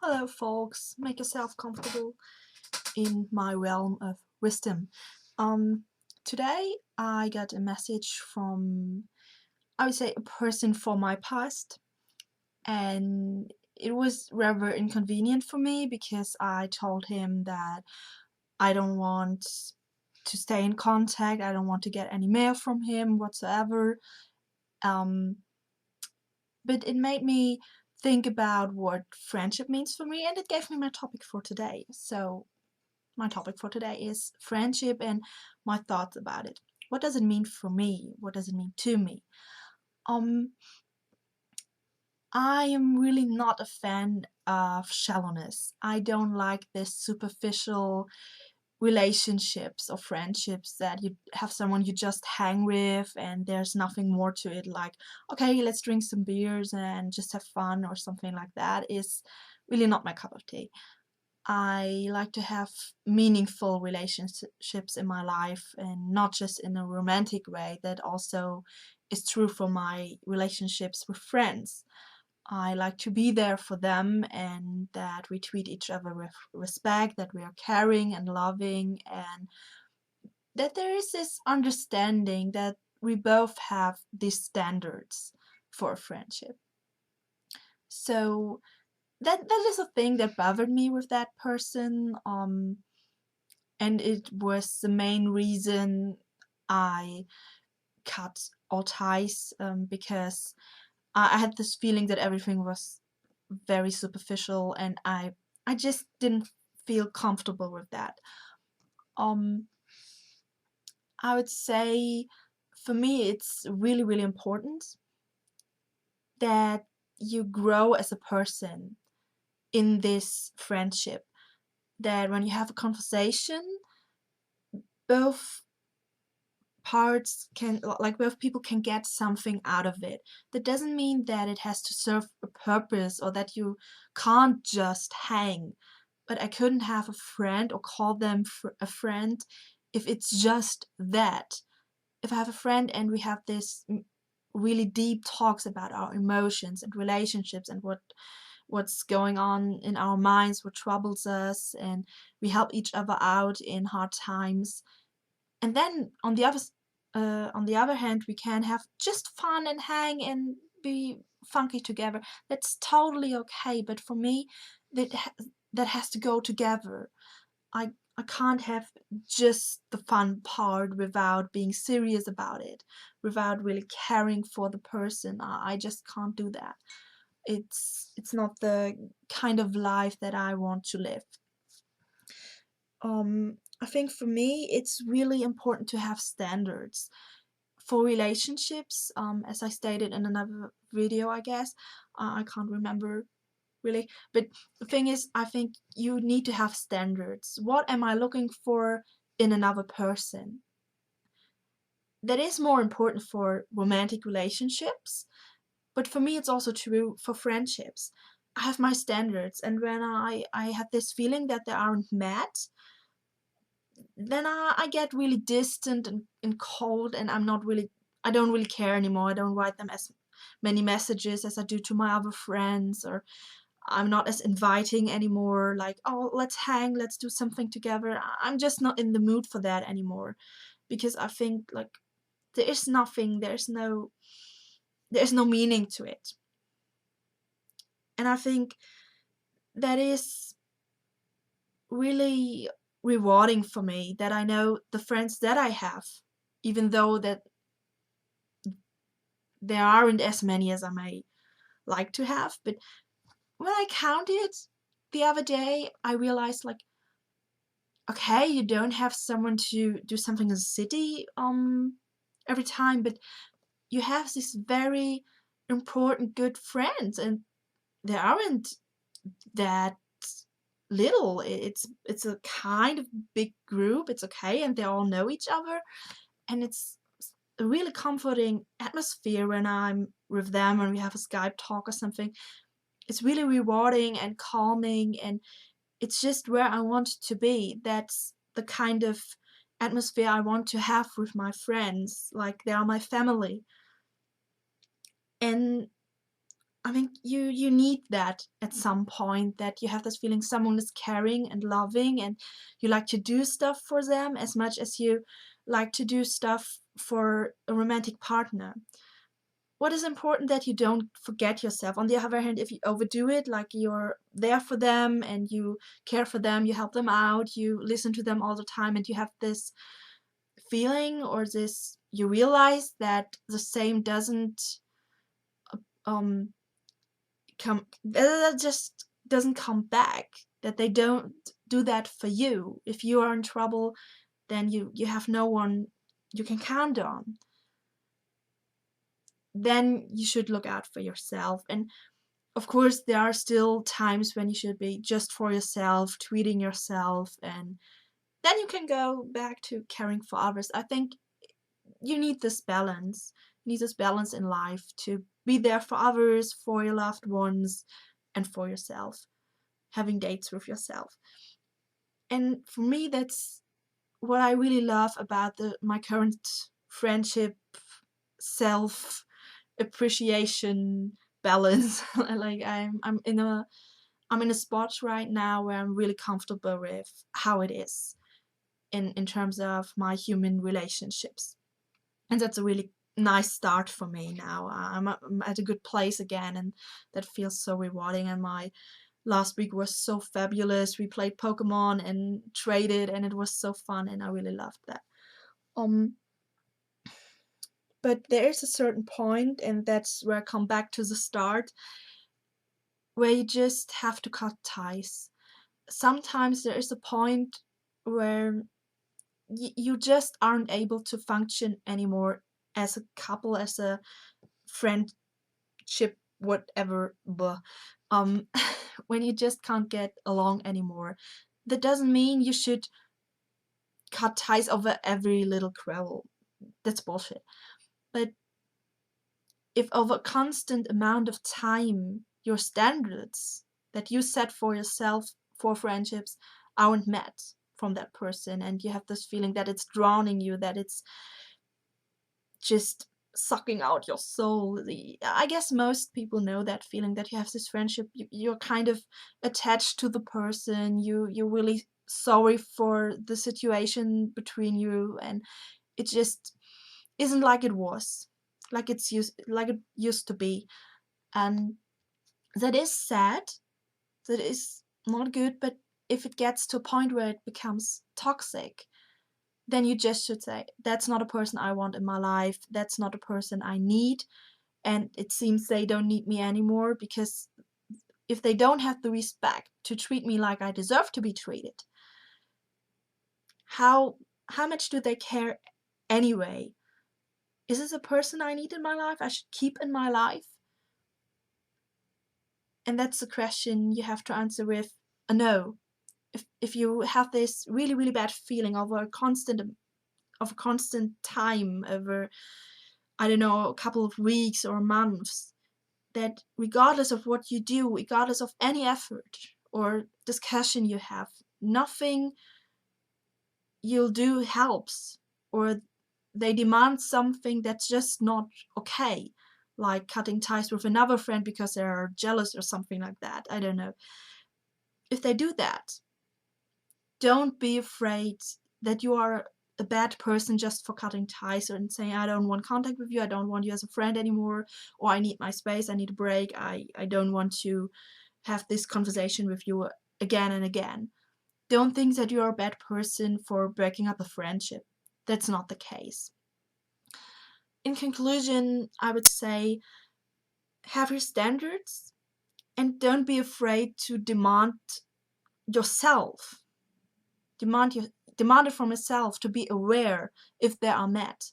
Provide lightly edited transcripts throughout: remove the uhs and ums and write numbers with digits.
Hello folks, make yourself comfortable in my realm of wisdom. Um, Today I got a message from, I would say, a person from my past, and it was rather inconvenient for me because I told him that I don't want to stay in contact, I don't want to get any mail from him whatsoever. Um, but it made me think about what friendship means for me, and it gave me my topic for today. So my topic for today is friendship and my thoughts about it. What does it mean for me? What does it mean to me? Um, I am really not a fan of shallowness. I don't like this superficial relationships or friendships that you have someone you just hang with and there's nothing more to it, like, okay, let's drink some beers and just have fun or something like that is really not my cup of tea. I like to have meaningful relationships in my life, and not just in a romantic way. That also is true for my relationships with friends. I like to be there for them and that we treat each other with respect, that we are caring and loving, and that there is this understanding that we both have these standards for a friendship. So that is a thing that bothered me with that person, and it was the main reason I cut all ties, because I had this feeling that everything was very superficial, and I just didn't feel comfortable with that. Um, I would say for me it's really, really important that you grow as a person in this friendship. That when you have a conversation, both parts can, like, both people can get something out of it. That doesn't mean that it has to serve a purpose or that you can't just hang. But I couldn't have a friend or call them a friend if it's just that. If I have a friend and we have this really deep talks about our emotions and relationships and what's going on in our minds, what troubles us, and we help each other out in hard times. And then on the other hand, we can have just fun and hang and be funky together. That's totally okay. But for me, that has to go together. I can't have just the fun part without being serious about it, without really caring for the person. I just can't do that. It's not the kind of life that I want to live. I think for me it's really important to have standards for relationships. As I stated in another video, I guess. I can't remember really, but the thing is, I think you need to have standards. What am I looking for in another person? That is more important for romantic relationships, but for me it's also true for friendships. I have my standards, and when I have this feeling that they aren't met, then I get really distant and cold, and I don't really care anymore. I don't write them as many messages as I do to my other friends, or I'm not as inviting anymore, like, oh, let's hang, let's do something together. I'm just not in the mood for that anymore, because I think, like, there is nothing, there's no meaning to it. And I think that is really rewarding for me, that I know the friends that I have, even though that there aren't as many as I may like to have, but when I counted the other day, I realized, like, okay, you don't have someone to do something in the city every time, but you have these very important good friends, and they aren't that little. It's a kind of big group. It's okay, and they all know each other, and it's a really comforting atmosphere when I'm with them and we have a Skype talk or something. It's really rewarding and calming, and it's just where I want to be. That's the kind of atmosphere I want to have with my friends, like they are my family. And I mean, you need that at some point, that you have this feeling someone is caring and loving, and you like to do stuff for them as much as you like to do stuff for a romantic partner. What is important that you don't forget yourself. On the other hand, if you overdo it, like you're there for them and you care for them, you help them out, you listen to them all the time, and you have this feeling, or this, you realize that the same doesn't um come, that just doesn't come back, that they don't do that for you. If you are in trouble, then you have no one you can count on. Then you should look out for yourself. And of course, there are still times when you should be just for yourself, treating yourself, and then you can go back to caring for others. I think you need this balance. You need this balance in life to be there for others, for your loved ones, and for yourself. Having dates with yourself. And for me, that's what I really love about my current friendship, self appreciation balance. Like I'm in a spot right now where I'm really comfortable with how it is in terms of my human relationships. And that's a really nice start for me now. I'm at a good place again, and that feels so rewarding. And my last week was so fabulous. We played Pokemon and traded, and it was so fun, and I really loved that. Um, but there is a certain point, and that's where I come back to the start, where you just have to cut ties. Sometimes there is a point where you just aren't able to function anymore as a couple, as a friendship, whatever. Blah. When you just can't get along anymore. That doesn't mean you should cut ties over every little quarrel. That's bullshit. But if over a constant amount of time your standards that you set for yourself for friendships aren't met from that person, and you have this feeling that it's drowning you, that it's just sucking out your soul. I guess most people know that feeling, that you have this friendship, you're kind of attached to the person, you're really sorry for the situation between you, and it just isn't like it was, like it used to be. And that is sad, that is not good. But if it gets to a point where it becomes toxic, then you just should say, that's not a person I want in my life, that's not a person I need, and it seems they don't need me anymore. Because if they don't have the respect to treat me like I deserve to be treated, how much do they care anyway? Is this a person I need in my life, I should keep in my life? And that's the question you have to answer with a no. If you have this really, really bad feeling over a constant time, over, I don't know, a couple of weeks or months, that regardless of what you do, regardless of any effort or discussion you have, nothing you'll do helps, or they demand something that's just not okay, like cutting ties with another friend because they're jealous or something like that. I don't know. If they do that, don't be afraid that you are a bad person just for cutting ties and saying, I don't want contact with you, I don't want you as a friend anymore, or I need my space, I need a break, I don't want to have this conversation with you again and again. Don't think that you're a bad person for breaking up a friendship. That's not the case. In conclusion, I would say, have your standards and don't be afraid to demand yourself. Demand it from yourself, to be aware if they are met.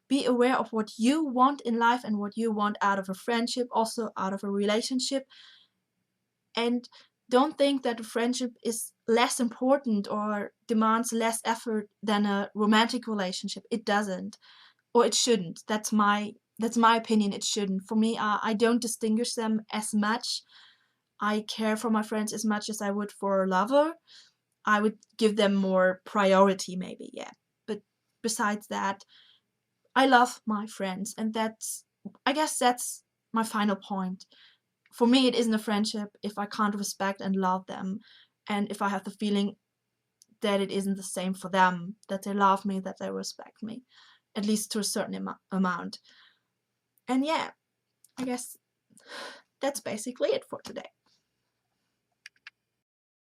Be aware of what you want in life and what you want out of a friendship, also out of a relationship. And don't think that a friendship is less important or demands less effort than a romantic relationship. It doesn't, or it shouldn't. That's my opinion. It shouldn't. For me, I don't distinguish them as much. I care for my friends as much as I would for a lover. I would give them more priority, maybe, yeah. But besides that, I love my friends, and I guess that's my final point. For me, it isn't a friendship if I can't respect and love them, and if I have the feeling that it isn't the same for them, that they love me, that they respect me, at least to a certain amount. And yeah, I guess that's basically it for today.